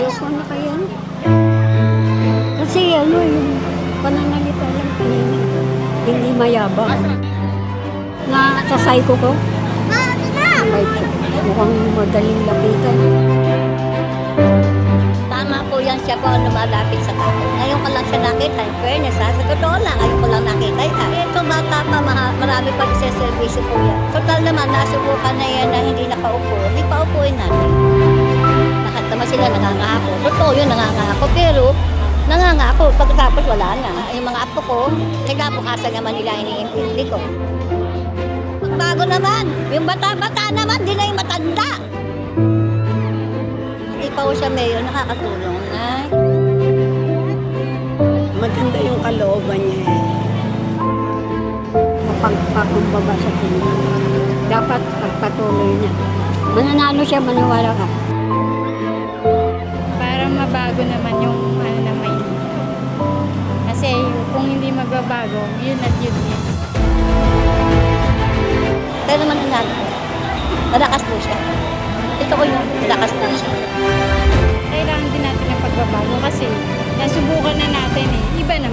Ayoko na kaya. Kasi yung pananalita lang kanina, hindi mayabang. Na sa psycho ko, mukhang madaling lapitan. Tama po yan siya po ang lumalapit sa tao. Ngayon ko lang siya nakita. In fairness ha, sa totoo lang, ngayon ko lang nakita yan. Ito bata pa, marami pa isa-servisyo po yan. Total naman, nasubukan na yan na hindi nakaupo. Hindi pa upuin natin. Lahat naman sila nangangako. Totoo yun, nangangako. Pero, nangangako. Pagkatapos wala na. Yung mga apo ko, nagkabukasan naman nila iniintindi ko. Bago naman, yung bata-bata naman, di na yung matanda. Hindi pa ko siya mayor, nakakatulong na. Maganda yung kalooban niya eh. Mapagpakumbaba sa tingin. Dapat pagpatuloy niya. Mananalo siya, maniwala ka. Para mabago naman yung ano na Maynila. Kasi kung hindi magbabago, yun at yun yun. Pero naman ang natin, malakas po siya. Ito ko yun, malakas po siya. Kailangan din natin ng pagbabago kasi nasubukan na natin eh. Iba naman.